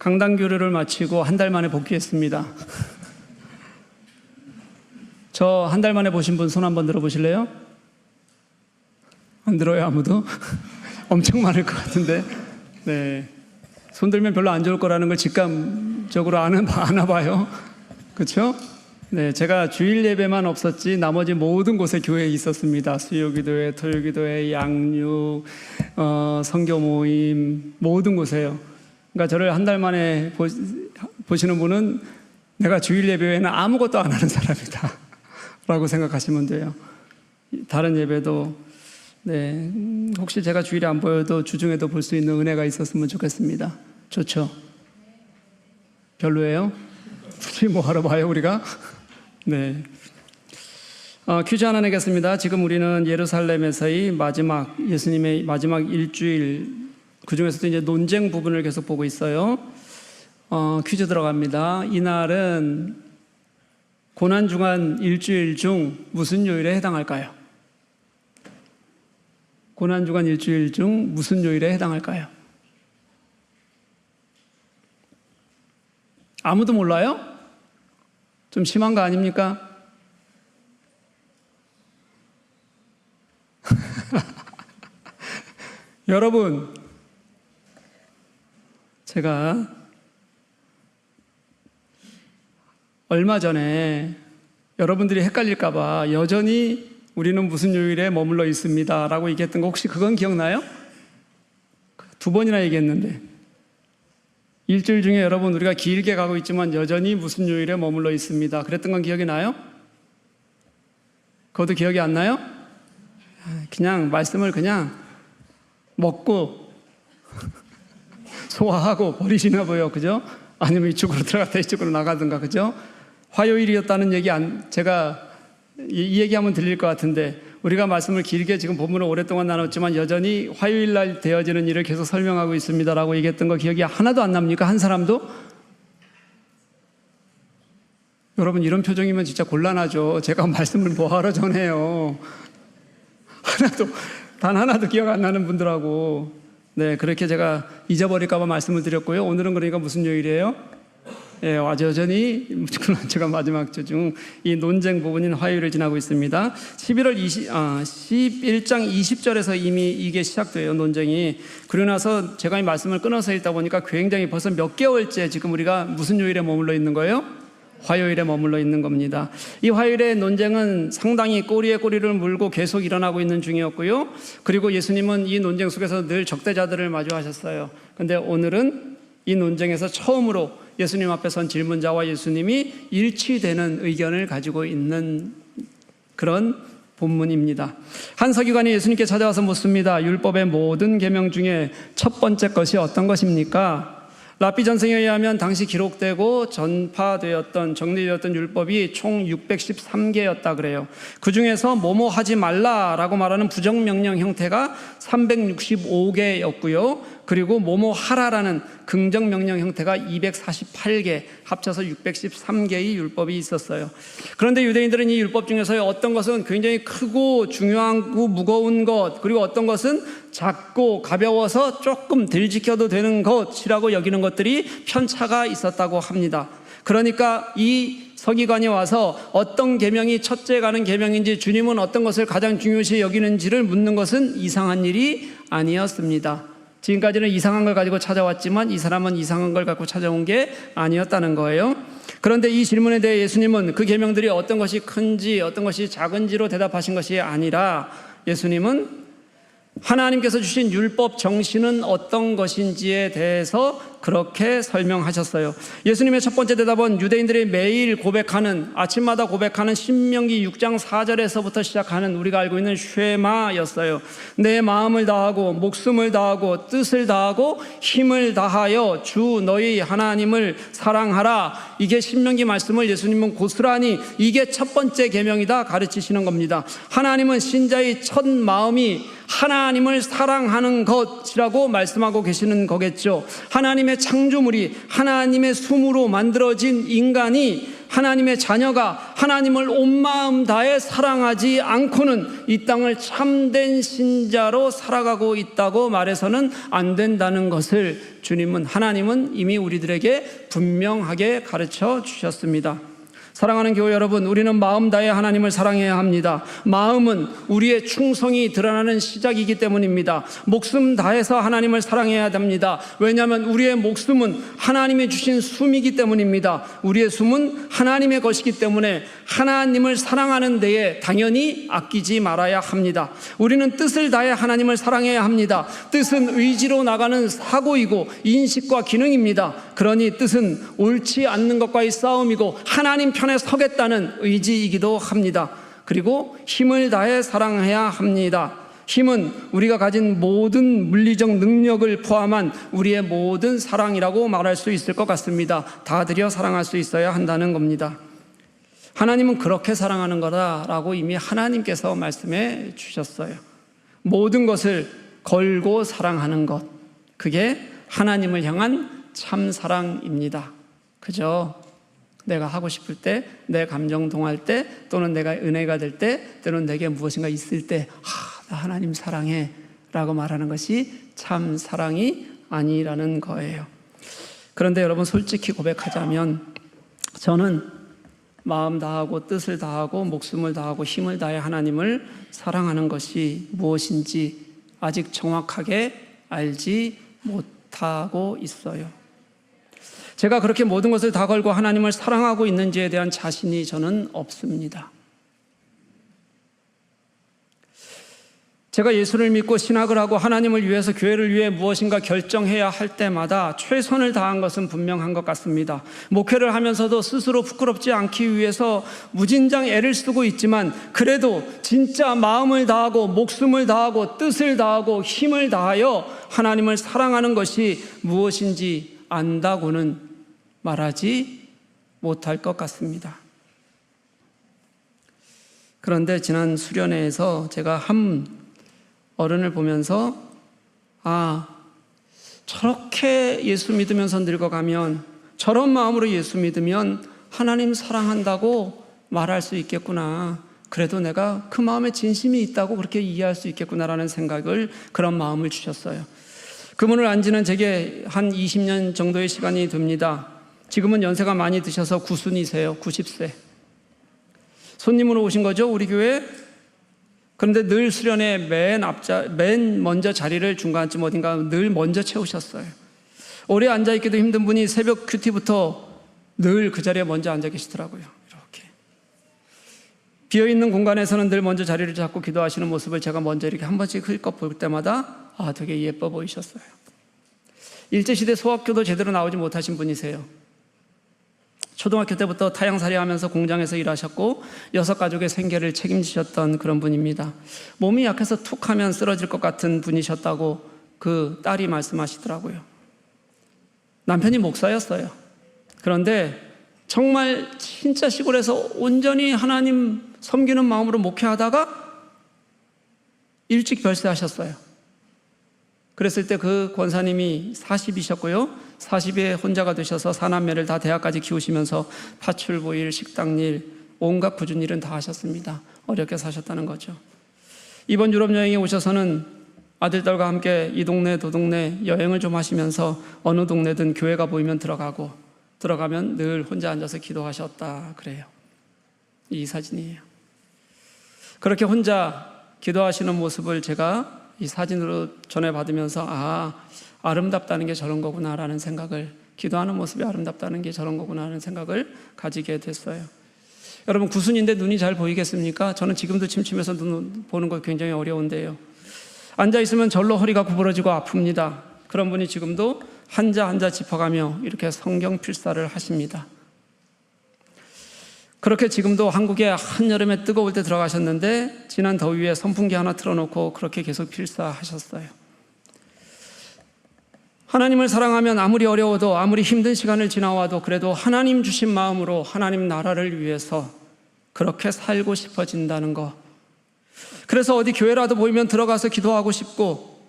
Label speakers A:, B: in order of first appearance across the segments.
A: 강당 교류를 마치고 한 달 만에 복귀했습니다. 저 한 달 만에 보신 분 손 한번 들어보실래요? 안 들어요, 아무도? 엄청 많을 것 같은데. 네. 손 들면 별로 안 좋을 거라는 걸 직감적으로 아나 봐요. 그렇죠? 네, 제가 주일 예배만 없었지 나머지 모든 곳에 교회에 있었습니다. 수요기도회, 토요기도회, 양육, 선교 모임, 모든 곳에요. 그러니까 저를 한 달 만에 보시는 분은 내가 주일 예배 외에는 아무것도 안 하는 사람이다 라고 생각하시면 돼요. 다른 예배도 네, 혹시 제가 주일에 안 보여도 주중에도 볼 수 있는 은혜가 있었으면 좋겠습니다. 좋죠? 별로예요? 굳이 뭐 하러 봐요 우리가? 네. 퀴즈 하나 내겠습니다. 지금 우리는 예루살렘에서의 마지막, 예수님의 마지막 일주일, 그 중에서도 이제 논쟁 부분을 계속 보고 있어요. 퀴즈 들어갑니다. 이날은 고난중한 일주일 중 무슨 요일에 해당할까요? 고난중한 일주일 중 무슨 요일에 해당할까요? 아무도 몰라요? 좀 심한 거 아닙니까? 여러분, 제가 얼마 전에 여러분들이 헷갈릴까봐 여전히 우리는 무슨 요일에 머물러 있습니다 라고 얘기했던 거 혹시 그건 기억나요? 2번이나 얘기했는데 일주일 중에 여러분 우리가 길게 가고 있지만 여전히 무슨 요일에 머물러 있습니다 그랬던 건 기억이 나요? 그것도 기억이 안 나요? 그냥 말씀을 그냥 먹고 소화하고 버리시나 보여, 그죠? 아니면 이쪽으로 들어갔다 이쪽으로 나가든가, 그죠? 화요일이었다는 얘기 제가 이 얘기하면 들릴 것 같은데 우리가 말씀을 길게 지금 본문을 오랫동안 나눴지만 여전히 화요일 날 되어지는 일을 계속 설명하고 있습니다라고 얘기했던 거 기억이 하나도 안 납니까? 한 사람도? 여러분 이런 표정이면 진짜 곤란하죠. 제가 말씀을 뭐하러 전해요. 단 하나도 기억 안 나는 분들하고 네, 그렇게 제가 잊어버릴까 봐 말씀을 드렸고요. 오늘은 그러니까 무슨 요일이에요? 예, 여전히 제가 마지막 주 중 이 논쟁 부분인 화요일을 지나고 있습니다. 11장 20절에서 이미 이게 시작돼요, 논쟁이. 그러고 나서 제가 이 말씀을 끊어서 읽다 보니까 굉장히 벌써 몇 개월째 지금 우리가 무슨 요일에 머물러 있는 거예요? 화요일에 머물러 있는 겁니다. 이 화요일의 논쟁은 상당히 꼬리에 꼬리를 물고 계속 일어나고 있는 중이었고요. 그리고 예수님은 이 논쟁 속에서 늘 적대자들을 마주하셨어요. 근데 오늘은 이 논쟁에서 처음으로 예수님 앞에 선 질문자와 예수님이 일치되는 의견을 가지고 있는 그런 본문입니다. 한 서기관이 예수님께 찾아와서 묻습니다. 율법의 모든 계명 중에 첫 번째 것이 어떤 것입니까? 랍비 전승에 의하면 당시 기록되고 전파되었던 정리되었던 율법이 총 613개였다 그래요. 그 중에서 뭐뭐 하지 말라라고 말하는 부정명령 형태가 365개였고요. 그리고 뭐뭐 하라라는 긍정명령 형태가 248개, 합쳐서 613개의 율법이 있었어요. 그런데 유대인들은 이 율법 중에서 어떤 것은 굉장히 크고 중요하고 무거운 것, 그리고 어떤 것은 작고 가벼워서 조금 덜 지켜도 되는 것이라고 여기는 것들이 편차가 있었다고 합니다. 그러니까 이 서기관이 와서 어떤 계명이 첫째 가는 계명인지, 주님은 어떤 것을 가장 중요시 여기는지를 묻는 것은 이상한 일이 아니었습니다. 지금까지는 이상한 걸 가지고 찾아왔지만 이 사람은 이상한 걸 갖고 찾아온 게 아니었다는 거예요. 그런데 이 질문에 대해 예수님은 그 계명들이 어떤 것이 큰지 어떤 것이 작은지로 대답하신 것이 아니라 예수님은 하나님께서 주신 율법 정신은 어떤 것인지에 대해서 그렇게 설명하셨어요. 예수님의 첫 번째 대답은 유대인들이 매일 고백하는, 아침마다 고백하는 신명기 6장 4절에서부터 시작하는 우리가 알고 있는 쉐마였어요. 내 마음을 다하고 목숨을 다하고 뜻을 다하고 힘을 다하여 주 너희 하나님을 사랑하라. 이게 신명기 말씀을 예수님은 고스란히 이게 첫 번째 계명이다 가르치시는 겁니다. 하나님은 신자의 첫 마음이 하나님을 사랑하는 것이라고 말씀하고 계시는 거겠죠. 하나님의 창조물이, 하나님의 숨으로 만들어진 인간이 하나님의 자녀가 하나님을 온 마음 다해 사랑하지 않고는 이 땅을 참된 신자로 살아가고 있다고 말해서는 안 된다는 것을 하나님은 이미 우리들에게 분명하게 가르쳐 주셨습니다. 사랑하는 교회 여러분, 우리는 마음 다해 하나님을 사랑해야 합니다. 마음은 우리의 충성이 드러나는 시작이기 때문입니다. 목숨 다해서 하나님을 사랑해야 됩니다. 왜냐하면 우리의 목숨은 하나님이 주신 숨이기 때문입니다. 우리의 숨은 하나님의 것이기 때문에 하나님을 사랑하는 데에 당연히 아끼지 말아야 합니다. 우리는 뜻을 다해 하나님을 사랑해야 합니다. 뜻은 의지로 나가는 사고이고 인식과 기능입니다. 그러니 뜻은 옳지 않는 것과의 싸움이고 하나님 편에 서겠다는 의지이기도 합니다. 그리고 힘을 다해 사랑해야 합니다. 힘은 우리가 가진 모든 물리적 능력을 포함한 우리의 모든 사랑이라고 말할 수 있을 것 같습니다. 다 들여 사랑할 수 있어야 한다는 겁니다. 하나님은 그렇게 사랑하는 거다라고 이미 하나님께서 말씀해 주셨어요. 모든 것을 걸고 사랑하는 것, 그게 하나님을 향한 참 사랑입니다. 그죠? 내가 하고 싶을 때, 내 감정 동할 때, 또는 내가 은혜가 될 때, 또는 내게 무엇인가 있을 때, 나 하나님 사랑해 라고 말하는 것이 참 사랑이 아니라는 거예요. 그런데 여러분, 솔직히 고백하자면 저는 마음 다하고 뜻을 다하고 목숨을 다하고 힘을 다해 하나님을 사랑하는 것이 무엇인지 아직 정확하게 알지 못하고 있어요. 제가 그렇게 모든 것을 다 걸고 하나님을 사랑하고 있는지에 대한 자신이 저는 없습니다. 제가 예수를 믿고 신학을 하고 하나님을 위해서 교회를 위해 무엇인가 결정해야 할 때마다 최선을 다한 것은 분명한 것 같습니다. 목회를 하면서도 스스로 부끄럽지 않기 위해서 무진장 애를 쓰고 있지만 그래도 진짜 마음을 다하고 목숨을 다하고 뜻을 다하고 힘을 다하여 하나님을 사랑하는 것이 무엇인지 안다고는 말하지 못할 것 같습니다. 그런데 지난 수련회에서 제가 한 어른을 보면서 저렇게 예수 믿으면서 늙어가면 저런 마음으로 예수 믿으면 하나님 사랑한다고 말할 수 있겠구나. 그래도 내가 그 마음에 진심이 있다고 그렇게 이해할 수 있겠구나라는 생각을, 그런 마음을 주셨어요. 그분을 안 지는 제게 한 20년 정도의 시간이 됩니다. 지금은 연세가 많이 드셔서 구순이세요. 90세. 손님으로 오신 거죠, 우리 교회. 그런데 늘 수련회 맨 먼저 자리를 중간쯤 어딘가 늘 먼저 채우셨어요. 오래 앉아있기도 힘든 분이 새벽 큐티부터 늘 그 자리에 먼저 앉아 계시더라고요. 이렇게 비어있는 공간에서는 늘 먼저 자리를 잡고 기도하시는 모습을 제가 먼저 이렇게 한 번씩 흘껏 볼 때마다 되게 예뻐 보이셨어요. 일제시대 소학교도 제대로 나오지 못하신 분이세요. 초등학교 때부터 타양살이 하면서 공장에서 일하셨고 6가족의 생계를 책임지셨던 그런 분입니다. 몸이 약해서 툭 하면 쓰러질 것 같은 분이셨다고 그 딸이 말씀하시더라고요. 남편이 목사였어요. 그런데 정말 진짜 시골에서 온전히 하나님 섬기는 마음으로 목회하다가 일찍 별세하셨어요. 그랬을 때 그 권사님이 40이셨고요. 40에 혼자가 되셔서 4남매를 다 대학까지 키우시면서 파출부일, 식당일, 온갖 굳은 일은 다 하셨습니다. 어렵게 사셨다는 거죠. 이번 유럽 여행에 오셔서는 아들딸과 함께 이 동네 저 동네 여행을 좀 하시면서 어느 동네든 교회가 보이면 들어가면 늘 혼자 앉아서 기도하셨다 그래요. 이 사진이에요. 그렇게 혼자 기도하시는 모습을 제가 이 사진으로 전해받으면서 아름답다는 게 저런 거구나라는 생각을, 기도하는 모습이 아름답다는 게 저런 거구나라는 생각을 가지게 됐어요. 여러분, 구순인데 눈이 잘 보이겠습니까? 저는 지금도 침침해서 눈 보는 거 굉장히 어려운데요. 앉아있으면 절로 허리가 구부러지고 아픕니다. 그런 분이 지금도 한자 짚어가며 이렇게 성경 필사를 하십니다. 그렇게 지금도 한국에 한여름에 뜨거울 때 들어가셨는데 지난 더위에 선풍기 하나 틀어놓고 그렇게 계속 필사하셨어요. 하나님을 사랑하면 아무리 어려워도 아무리 힘든 시간을 지나와도 그래도 하나님 주신 마음으로 하나님 나라를 위해서 그렇게 살고 싶어진다는 거. 그래서 어디 교회라도 보이면 들어가서 기도하고 싶고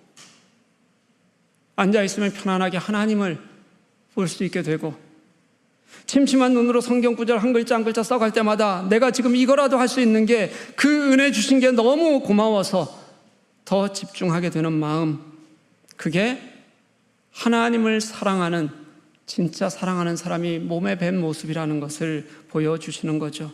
A: 앉아있으면 편안하게 하나님을 볼 수 있게 되고 침침한 눈으로 성경 구절 한 글자 한 글자 써갈 때마다 내가 지금 이거라도 할 수 있는 게 그 은혜 주신 게 너무 고마워서 더 집중하게 되는 마음, 그게 하나님을 사랑하는, 진짜 사랑하는 사람이 몸에 밴 모습이라는 것을 보여주시는 거죠.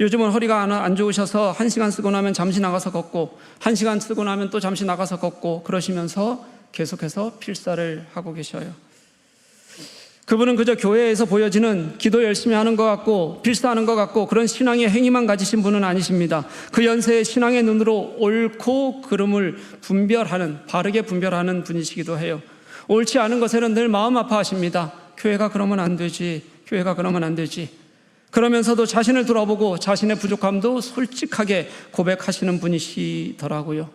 A: 요즘은 허리가 안 좋으셔서 1시간 쓰고 나면 잠시 나가서 걷고 1시간 쓰고 나면 또 잠시 나가서 걷고 그러시면서 계속해서 필사를 하고 계셔요. 그분은 그저 교회에서 보여지는 기도 열심히 하는 것 같고 필사하는 것 같고 그런 신앙의 행위만 가지신 분은 아니십니다. 그 연세의 신앙의 눈으로 옳고 그름을 분별하는, 바르게 분별하는 분이시기도 해요. 옳지 않은 것에는 늘 마음 아파하십니다. 교회가 그러면 안 되지, 교회가 그러면 안 되지. 그러면서도 자신을 돌아보고 자신의 부족함도 솔직하게 고백하시는 분이시더라고요.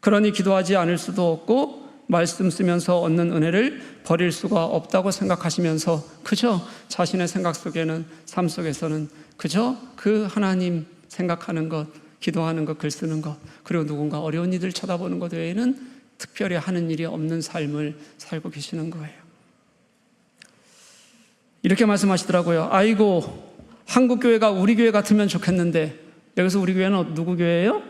A: 그러니 기도하지 않을 수도 없고 말씀 쓰면서 얻는 은혜를 버릴 수가 없다고 생각하시면서 그저 자신의 생각 속에는, 삶 속에서는 그저 그 하나님 생각하는 것, 기도하는 것, 글 쓰는 것, 그리고 누군가 어려운 이들 쳐다보는 것 외에는 특별히 하는 일이 없는 삶을 살고 계시는 거예요. 이렇게 말씀하시더라고요. 아이고, 한국 교회가 우리 교회 같으면 좋겠는데. 여기서 우리 교회는 누구 교회예요?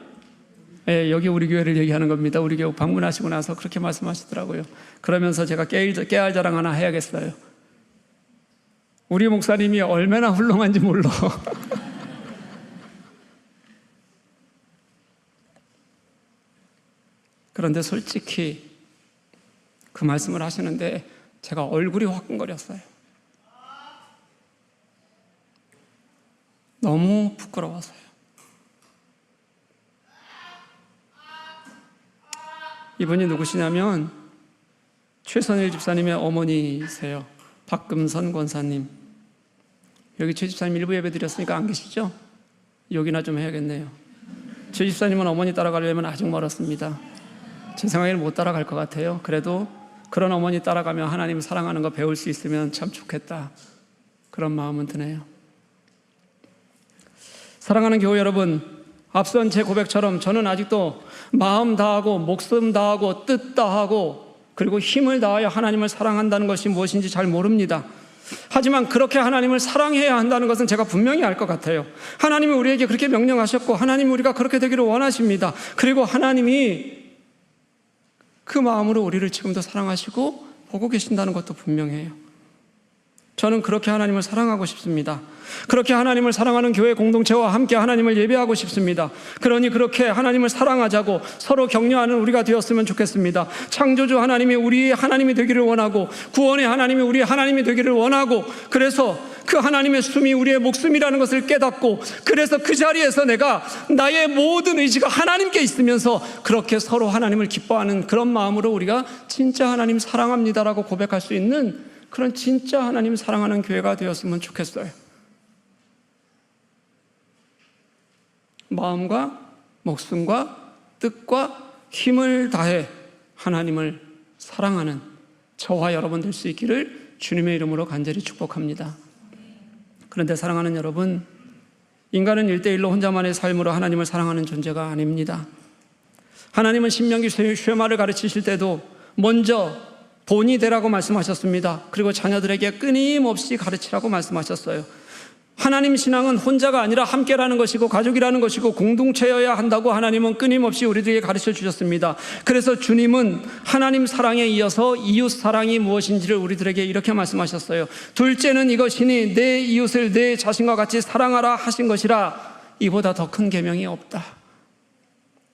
A: 예, 여기 우리 교회를 얘기하는 겁니다. 우리 교회 방문하시고 나서 그렇게 말씀하시더라고요. 그러면서 제가 깨알 자랑 하나 해야겠어요. 우리 목사님이 얼마나 훌륭한지 몰라. 그런데 솔직히 그 말씀을 하시는데 제가 얼굴이 화끈거렸어요. 너무 부끄러워서요. 이분이 누구시냐면 최선일 집사님의 어머니세요. 박금선 권사님. 여기 최 집사님 일부 예배 드렸으니까 안 계시죠? 여기나 좀 해야겠네요. 최 집사님은 어머니 따라가려면 아직 멀었습니다. 제 생각에는 못 따라갈 것 같아요. 그래도 그런 어머니 따라가며 하나님 사랑하는 거 배울 수 있으면 참 좋겠다, 그런 마음은 드네요. 사랑하는 교회 여러분, 앞선 제 고백처럼 저는 아직도 마음 다하고 목숨 다하고 뜻 다하고 그리고 힘을 다하여 하나님을 사랑한다는 것이 무엇인지 잘 모릅니다. 하지만 그렇게 하나님을 사랑해야 한다는 것은 제가 분명히 알 것 같아요. 하나님이 우리에게 그렇게 명령하셨고 하나님이 우리가 그렇게 되기를 원하십니다. 그리고 하나님이 그 마음으로 우리를 지금도 사랑하시고 보고 계신다는 것도 분명해요. 저는 그렇게 하나님을 사랑하고 싶습니다. 그렇게 하나님을 사랑하는 교회 공동체와 함께 하나님을 예배하고 싶습니다. 그러니 그렇게 하나님을 사랑하자고 서로 격려하는 우리가 되었으면 좋겠습니다. 창조주 하나님이 우리의 하나님이 되기를 원하고 구원의 하나님이 우리의 하나님이 되기를 원하고, 그래서 그 하나님의 숨이 우리의 목숨이라는 것을 깨닫고, 그래서 그 자리에서 내가 나의 모든 의지가 하나님께 있으면서 그렇게 서로 하나님을 기뻐하는 그런 마음으로 우리가 진짜 하나님 사랑합니다라고 고백할 수 있는 그런 진짜 하나님 사랑하는 교회가 되었으면 좋겠어요. 마음과 목숨과 뜻과 힘을 다해 하나님을 사랑하는 저와 여러분 될 수 있기를 주님의 이름으로 간절히 축복합니다. 그런데 사랑하는 여러분, 인간은 1대1로 혼자만의 삶으로 하나님을 사랑하는 존재가 아닙니다. 하나님은 신명기 쉐마를 가르치실 때도 먼저 본이 되라고 말씀하셨습니다. 그리고 자녀들에게 끊임없이 가르치라고 말씀하셨어요. 하나님 신앙은 혼자가 아니라 함께라는 것이고 가족이라는 것이고 공동체여야 한다고 하나님은 끊임없이 우리들에게 가르쳐 주셨습니다. 그래서 주님은 하나님 사랑에 이어서 이웃 사랑이 무엇인지를 우리들에게 이렇게 말씀하셨어요. 둘째는 이것이니 내 이웃을 내 자신과 같이 사랑하라 하신 것이라. 이보다 더 큰 계명이 없다.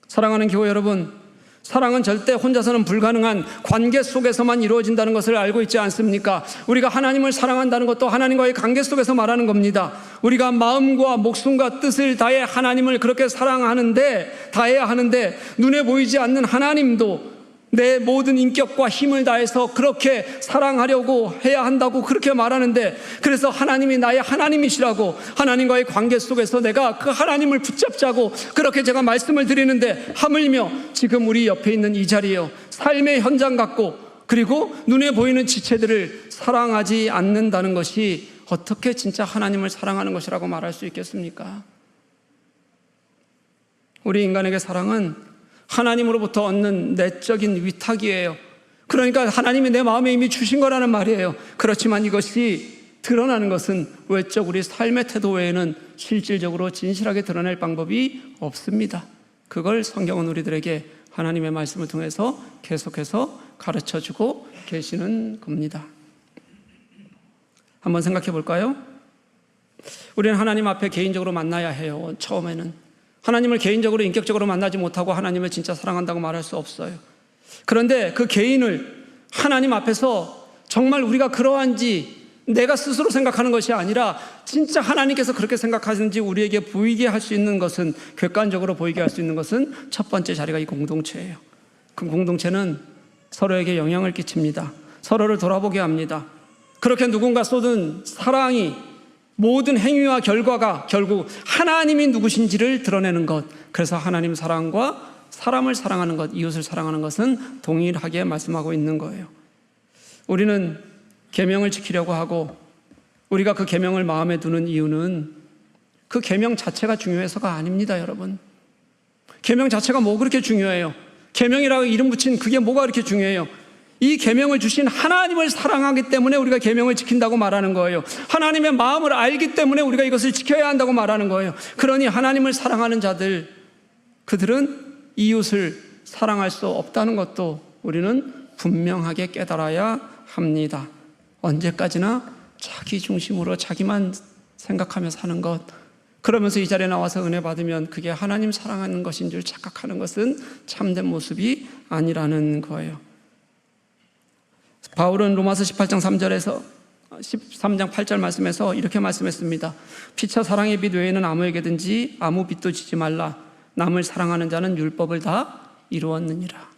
A: 사랑하는 교회 여러분, 사랑은 절대 혼자서는 불가능한 관계 속에서만 이루어진다는 것을 알고 있지 않습니까? 우리가 하나님을 사랑한다는 것도 하나님과의 관계 속에서 말하는 겁니다. 우리가 마음과 목숨과 뜻을 다해 하나님을 그렇게 사랑하는데, 다해야 하는데, 눈에 보이지 않는 하나님도 내 모든 인격과 힘을 다해서 그렇게 사랑하려고 해야 한다고 그렇게 말하는데, 그래서 하나님이 나의 하나님이시라고 하나님과의 관계 속에서 내가 그 하나님을 붙잡자고 그렇게 제가 말씀을 드리는데, 하물며 지금 우리 옆에 있는 이 자리에요, 삶의 현장 같고 그리고 눈에 보이는 지체들을 사랑하지 않는다는 것이 어떻게 진짜 하나님을 사랑하는 것이라고 말할 수 있겠습니까? 우리 인간에게 사랑은 하나님으로부터 얻는 내적인 위탁이에요. 그러니까 하나님이 내 마음에 이미 주신 거라는 말이에요. 그렇지만 이것이 드러나는 것은 외적 우리 삶의 태도 외에는 실질적으로 진실하게 드러낼 방법이 없습니다. 그걸 성경은 우리들에게 하나님의 말씀을 통해서 계속해서 가르쳐주고 계시는 겁니다. 한번 생각해 볼까요? 우리는 하나님 앞에 개인적으로 만나야 해요. 처음에는 하나님을 개인적으로 인격적으로 만나지 못하고 하나님을 진짜 사랑한다고 말할 수 없어요. 그런데 그 개인을 하나님 앞에서 정말 우리가 그러한지 내가 스스로 생각하는 것이 아니라 진짜 하나님께서 그렇게 생각하시는지 우리에게 보이게 할 수 있는 것은, 객관적으로 보이게 할 수 있는 것은 첫 번째 자리가 이 공동체예요. 그 공동체는 서로에게 영향을 끼칩니다. 서로를 돌아보게 합니다. 그렇게 누군가 쏟은 사랑이 모든 행위와 결과가 결국 하나님이 누구신지를 드러내는 것. 그래서 하나님 사랑과 사람을 사랑하는 것, 이웃을 사랑하는 것은 동일하게 말씀하고 있는 거예요. 우리는 계명을 지키려고 하고 우리가 그 계명을 마음에 두는 이유는 그 계명 자체가 중요해서가 아닙니다, 여러분. 계명 자체가 뭐 그렇게 중요해요? 계명이라고 이름 붙인 그게 뭐가 그렇게 중요해요? 이 계명을 주신 하나님을 사랑하기 때문에 우리가 계명을 지킨다고 말하는 거예요. 하나님의 마음을 알기 때문에 우리가 이것을 지켜야 한다고 말하는 거예요. 그러니 하나님을 사랑하는 자들, 그들은 이웃을 사랑할 수 없다는 것도 우리는 분명하게 깨달아야 합니다. 언제까지나 자기 중심으로 자기만 생각하며 사는 것, 그러면서 이 자리에 나와서 은혜 받으면 그게 하나님 사랑하는 것인 줄 착각하는 것은 참된 모습이 아니라는 거예요. 바울은 로마서 18장 3절에서 13장 8절 말씀에서 이렇게 말씀했습니다. 피차 사랑의 빛 외에는 아무에게든지 아무 빛도 지지 말라. 남을 사랑하는 자는 율법을 다 이루었느니라.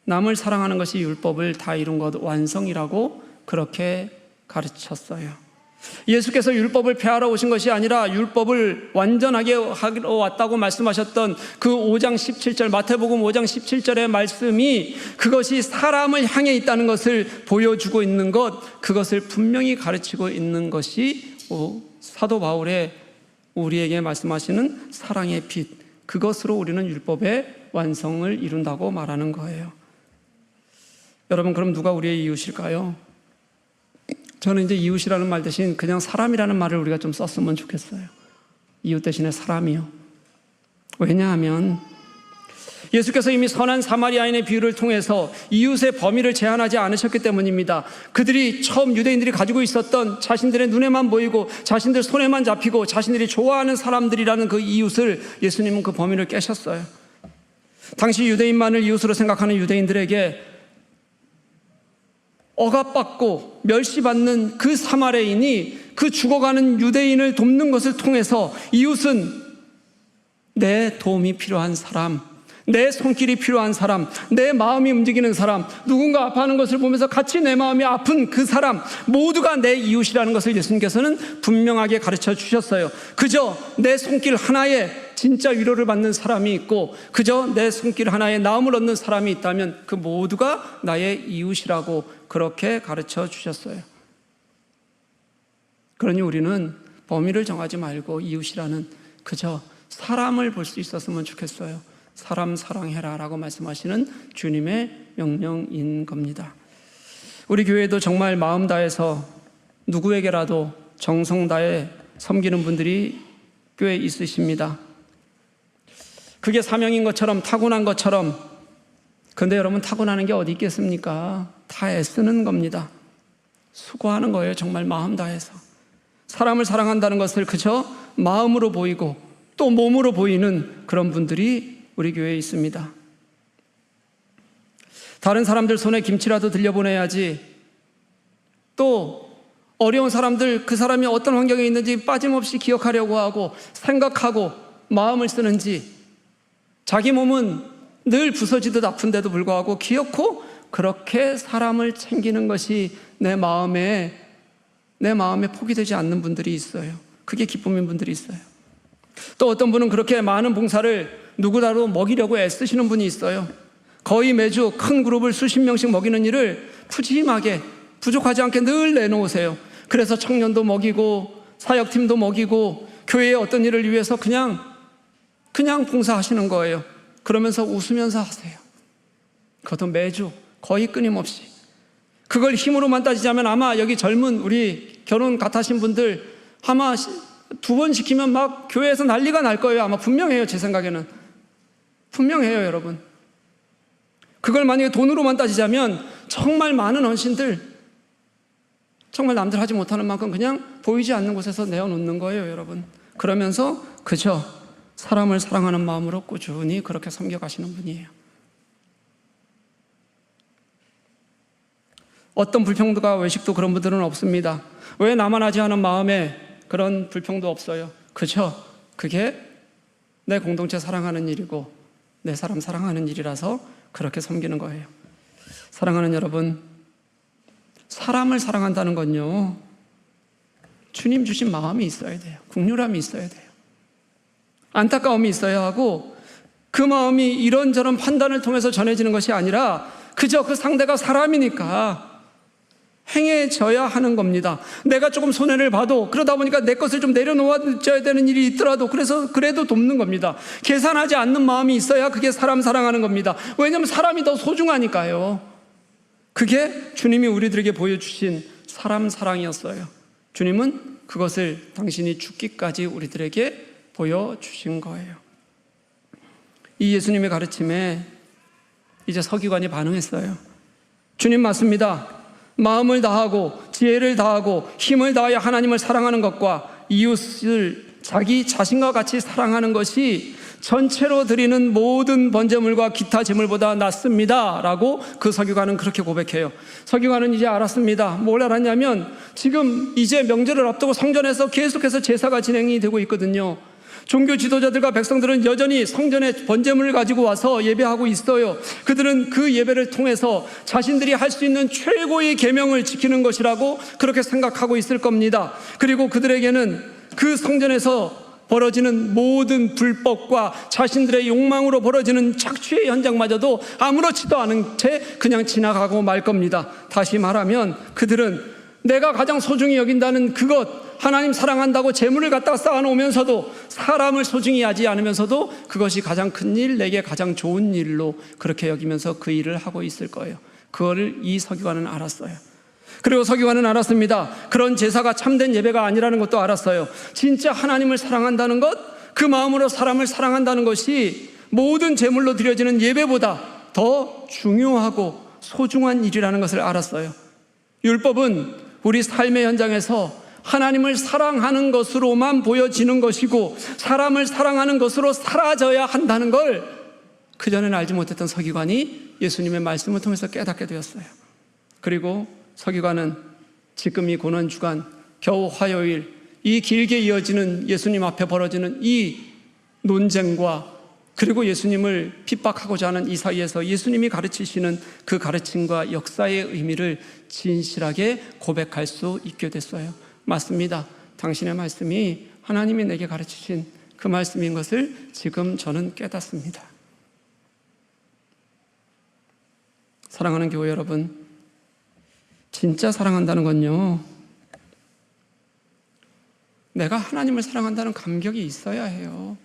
A: 남을 사랑하는 것이 율법을 다 이룬 것, 완성이라고 그렇게 가르쳤어요. 예수께서 율법을 폐하러 오신 것이 아니라 율법을 완전하게 하러 왔다고 말씀하셨던 그 5장 17절, 마태복음 5장 17절의 말씀이 그것이 사람을 향해 있다는 것을 보여주고 있는 것, 그것을 분명히 가르치고 있는 것이 사도 바울의 우리에게 말씀하시는 사랑의 빛, 그것으로 우리는 율법의 완성을 이룬다고 말하는 거예요. 여러분, 그럼 누가 우리의 이웃일까요? 저는 이제 이웃이라는 말 대신 그냥 사람이라는 말을 우리가 좀 썼으면 좋겠어요. 이웃 대신에 사람이요. 왜냐하면 예수께서 이미 선한 사마리아인의 비유를 통해서 이웃의 범위를 제한하지 않으셨기 때문입니다. 그들이 처음 유대인들이 가지고 있었던 자신들의 눈에만 보이고 자신들 손에만 잡히고 자신들이 좋아하는 사람들이라는 그 이웃을 예수님은 그 범위를 깨셨어요. 당시 유대인만을 이웃으로 생각하는 유대인들에게 억압받고 멸시받는 그 사마리아인이 그 죽어가는 유대인을 돕는 것을 통해서 이웃은 내 도움이 필요한 사람, 내 손길이 필요한 사람, 내 마음이 움직이는 사람, 누군가 아파하는 것을 보면서 같이 내 마음이 아픈 그 사람 모두가 내 이웃이라는 것을 예수님께서는 분명하게 가르쳐 주셨어요. 그저 내 손길 하나에 진짜 위로를 받는 사람이 있고 그저 내 손길 하나에 나음을 얻는 사람이 있다면 그 모두가 나의 이웃이라고 그렇게 가르쳐 주셨어요. 그러니 우리는 범위를 정하지 말고 이웃이라는 그저 사람을 볼 수 있었으면 좋겠어요. 사람 사랑해라 라고 말씀하시는 주님의 명령인 겁니다. 우리 교회도 정말 마음 다해서 누구에게라도 정성 다해 섬기는 분들이 교회에 있으십니다. 그게 사명인 것처럼 타고난 것처럼, 근데 여러분 타고나는 게 어디 있겠습니까? 다 애쓰는 겁니다. 수고하는 거예요. 정말 마음 다해서. 사람을 사랑한다는 것을 그저 마음으로 보이고 또 몸으로 보이는 그런 분들이 우리 교회에 있습니다. 다른 사람들 손에 김치라도 들려보내야지, 또 어려운 사람들, 그 사람이 어떤 환경에 있는지 빠짐없이 기억하려고 하고 생각하고 마음을 쓰는지, 자기 몸은 늘 부서지듯 아픈데도 불구하고 기어코 그렇게 사람을 챙기는 것이 내 마음에 포기되지 않는 분들이 있어요. 그게 기쁨인 분들이 있어요. 또 어떤 분은 그렇게 많은 봉사를 누구라도 먹이려고 애쓰시는 분이 있어요. 거의 매주 큰 그룹을 수십 명씩 먹이는 일을 푸짐하게 부족하지 않게 늘 내놓으세요. 그래서 청년도 먹이고 사역팀도 먹이고 교회의 어떤 일을 위해서 그냥 봉사하시는 거예요. 그러면서 웃으면서 하세요. 그것도 매주 거의 끊임없이. 그걸 힘으로만 따지자면 아마 여기 젊은 우리 결혼 갓 하신 분들 아마 2번 시키면 막 교회에서 난리가 날 거예요. 아마 분명해요. 제 생각에는 분명해요, 여러분. 그걸 만약에 돈으로만 따지자면 정말 많은 헌신들, 정말 남들 하지 못하는 만큼 그냥 보이지 않는 곳에서 내어놓는 거예요, 여러분. 그러면서 그저 사람을 사랑하는 마음으로 꾸준히 그렇게 섬겨가시는 분이에요. 어떤 불평도가 외식도 그런 분들은 없습니다. 왜 나만 하지 하는 마음에 그런 불평도 없어요. 그죠? 그게 내 공동체 사랑하는 일이고 내 사람 사랑하는 일이라서 그렇게 섬기는 거예요. 사랑하는 여러분, 사람을 사랑한다는 건요, 주님 주신 마음이 있어야 돼요. 국률함이 있어야 돼요. 안타까움이 있어야 하고, 그 마음이 이런저런 판단을 통해서 전해지는 것이 아니라 그저 그 상대가 사람이니까 행해져야 하는 겁니다. 내가 조금 손해를 봐도 그러다 보니까 내 것을 좀 내려놓아줘야 되는 일이 있더라도 그래도 돕는 겁니다. 계산하지 않는 마음이 있어야 그게 사람 사랑하는 겁니다. 왜냐하면 사람이 더 소중하니까요. 그게 주님이 우리들에게 보여주신 사람 사랑이었어요. 주님은 그것을 당신이 죽기까지 우리들에게 보여주신 거예요. 이 예수님의 가르침에 이제 서기관이 반응했어요. 주님 맞습니다. 마음을 다하고 지혜를 다하고 힘을 다하여 하나님을 사랑하는 것과 이웃을 자기 자신과 같이 사랑하는 것이 전체로 드리는 모든 번제물과 기타 제물보다 낫습니다 라고 그 서기관은 그렇게 고백해요. 서기관은 이제 알았습니다. 뭘 알았냐면 지금 이제 명절을 앞두고 성전에서 계속해서 제사가 진행이 되고 있거든요. 종교 지도자들과 백성들은 여전히 성전에 번제물을 가지고 와서 예배하고 있어요. 그들은 그 예배를 통해서 자신들이 할 수 있는 최고의 계명을 지키는 것이라고 그렇게 생각하고 있을 겁니다. 그리고 그들에게는 그 성전에서 벌어지는 모든 불법과 자신들의 욕망으로 벌어지는 착취의 현장마저도 아무렇지도 않은 채 그냥 지나가고 말 겁니다. 다시 말하면 그들은 내가 가장 소중히 여긴다는 그것, 하나님 사랑한다고 재물을 갖다가 쌓아놓으면서도 사람을 소중히 하지 않으면서도 그것이 가장 큰 일, 내게 가장 좋은 일로 그렇게 여기면서 그 일을 하고 있을 거예요. 그거를 이 서기관은 알았어요. 그리고 서기관은 알았습니다. 그런 제사가 참된 예배가 아니라는 것도 알았어요. 진짜 하나님을 사랑한다는 것, 그 마음으로 사람을 사랑한다는 것이 모든 제물로 드려지는 예배보다 더 중요하고 소중한 일이라는 것을 알았어요. 율법은 우리 삶의 현장에서 하나님을 사랑하는 것으로만 보여지는 것이고 사람을 사랑하는 것으로 사라져야 한다는 걸 그전에는 알지 못했던 서기관이 예수님의 말씀을 통해서 깨닫게 되었어요. 그리고 서기관은 지금 이 고난주간, 겨우 화요일, 이 길게 이어지는 예수님 앞에 벌어지는 이 논쟁과 그리고 예수님을 핍박하고자 하는 이 사이에서 예수님이 가르치시는 그 가르침과 역사의 의미를 진실하게 고백할 수 있게 됐어요. 맞습니다. 당신의 말씀이 하나님이 내게 가르치신 그 말씀인 것을 지금 저는 깨닫습니다. 사랑하는 교회 여러분, 진짜 사랑한다는 건요, 내가 하나님을 사랑한다는 감격이 있어야 해요.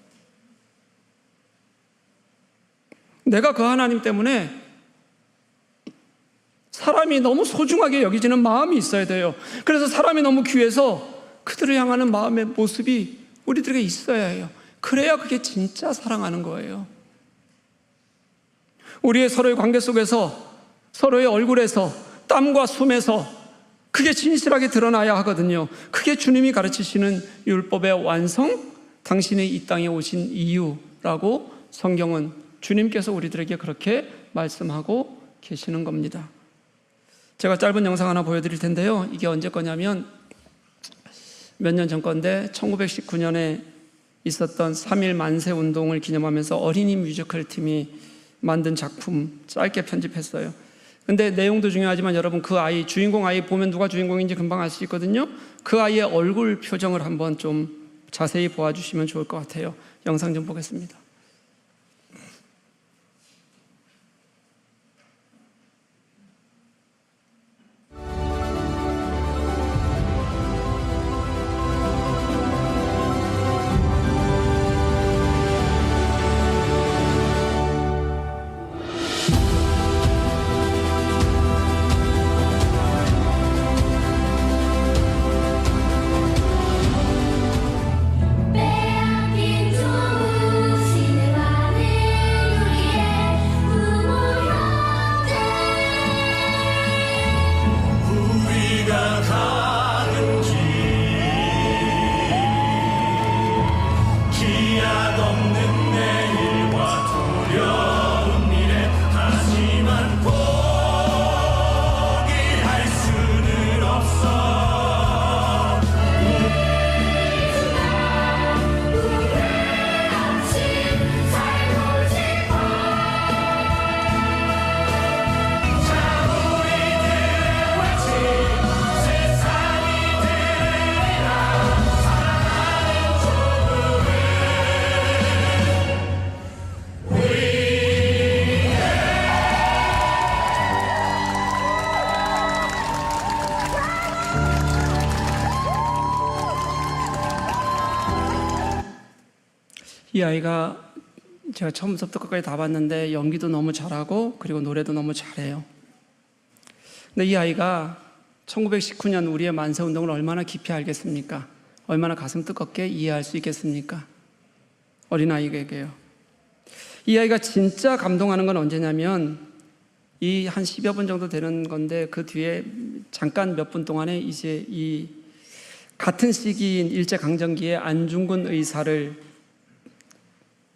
A: 내가 그 하나님 때문에 사람이 너무 소중하게 여기지는 마음이 있어야 돼요. 그래서 사람이 너무 귀해서 그들을 향하는 마음의 모습이 우리들에게 있어야 해요. 그래야 그게 진짜 사랑하는 거예요. 우리의 서로의 관계 속에서 서로의 얼굴에서 땀과 숨에서 그게 진실하게 드러나야 하거든요. 그게 주님이 가르치시는 율법의 완성, 당신이 이 땅에 오신 이유라고 성경은 주님께서 우리들에게 그렇게 말씀하고 계시는 겁니다. 제가 짧은 영상 하나 보여드릴 텐데요. 이게 언제 거냐면 몇 년 전 건데 1919년에 있었던 3.1 만세 운동을 기념하면서 어린이 뮤지컬 팀이 만든 작품 짧게 편집했어요. 근데 내용도 중요하지만 여러분 그 아이, 주인공 아이 보면 누가 주인공인지 금방 알 수 있거든요. 그 아이의 얼굴 표정을 한번 좀 자세히 보아주시면 좋을 것 같아요. 영상 좀 보겠습니다. 이 아이가 제가 처음부터 끝까지 다 봤는데 연기도 너무 잘하고 그리고 노래도 너무 잘해요. 근데 이 아이가 1919년 우리의 만세운동을 얼마나 깊이 알겠습니까? 얼마나 가슴 뜨겁게 이해할 수 있겠습니까? 어린아이에게요. 이 아이가 진짜 감동하는 건 언제냐면 이 한 10여 분 정도 되는 건데 그 뒤에 잠깐 몇 분 동안에 이제 이 같은 시기인 일제강점기에 안중근 의사의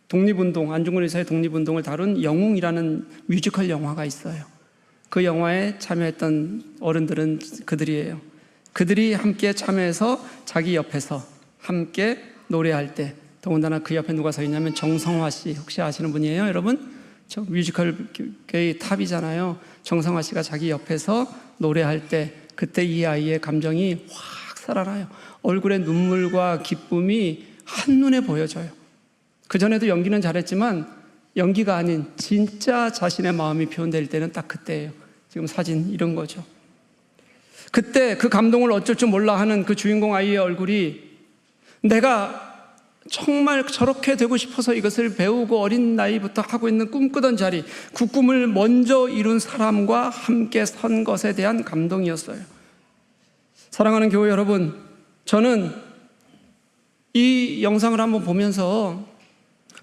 A: 독립운동을 다룬 영웅이라는 뮤지컬 영화가 있어요. 그 영화에 참여했던 어른들은 그들이에요. 그들이 함께 참여해서 자기 옆에서 함께 노래할 때, 더군다나 그 옆에 누가 서 있냐면 정성화 씨, 혹시 아시는 분이에요, 여러분? 저 뮤지컬계의 탑이잖아요. 정성화 씨가 자기 옆에서 노래할 때 그때 이 아이의 감정이 확 살아나요. 얼굴에 눈물과 기쁨이 한눈에 보여져요. 그전에도 연기는 잘했지만 연기가 아닌 진짜 자신의 마음이 표현될 때는 딱 그때예요. 지금 사진 이런 거죠. 그때 그 감동을 어쩔 줄 몰라 하는 그 주인공 아이의 얼굴이 내가 정말 저렇게 되고 싶어서 이것을 배우고 어린 나이부터 하고 있는 꿈꾸던 자리, 그 꿈을 먼저 이룬 사람과 함께 선 것에 대한 감동이었어요. 사랑하는 교회 여러분, 저는 이 영상을 한번 보면서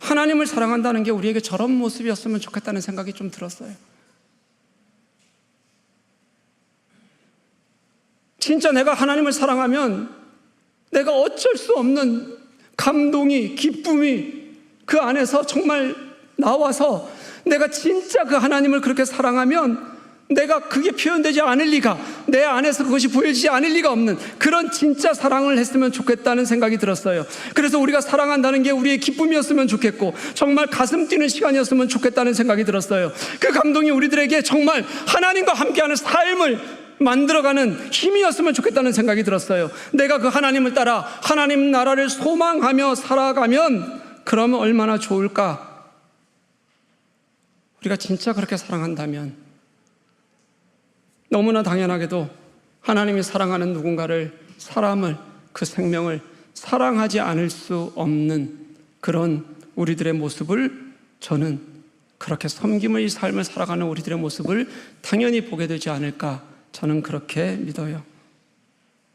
A: 하나님을 사랑한다는 게 우리에게 저런 모습이었으면 좋겠다는 생각이 좀 들었어요. 진짜 내가 하나님을 사랑하면 내가 어쩔 수 없는 감동이, 기쁨이 그 안에서 정말 나와서 내가 진짜 그 하나님을 그렇게 사랑하면 내가 그게 표현되지 않을 리가, 내 안에서 그것이 보여지지 않을 리가 없는 그런 진짜 사랑을 했으면 좋겠다는 생각이 들었어요. 그래서 우리가 사랑한다는 게 우리의 기쁨이었으면 좋겠고 정말 가슴 뛰는 시간이었으면 좋겠다는 생각이 들었어요. 그 감동이 우리들에게 정말 하나님과 함께하는 삶을 만들어가는 힘이었으면 좋겠다는 생각이 들었어요. 내가 그 하나님을 따라 하나님 나라를 소망하며 살아가면 그러면 얼마나 좋을까? 우리가 진짜 그렇게 사랑한다면 너무나 당연하게도 하나님이 사랑하는 누군가를, 사람을, 그 생명을 사랑하지 않을 수 없는 그런 우리들의 모습을 저는 그렇게 섬김의 삶을 살아가는 우리들의 모습을 당연히 보게 되지 않을까, 저는 그렇게 믿어요.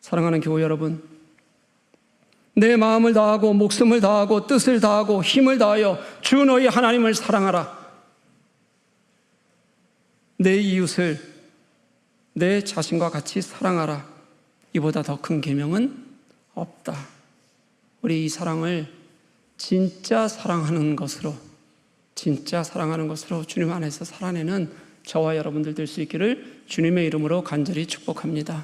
A: 사랑하는 교회 여러분, 내 마음을 다하고 목숨을 다하고 뜻을 다하고 힘을 다하여 주 너희 하나님을 사랑하라. 내 이웃을 내 자신과 같이 사랑하라. 이보다 더 큰 계명은 없다. 우리 이 사랑을 진짜 사랑하는 것으로, 진짜 사랑하는 것으로 주님 안에서 살아내는 저와 여러분들 될 수 있기를 주님의 이름으로 간절히 축복합니다.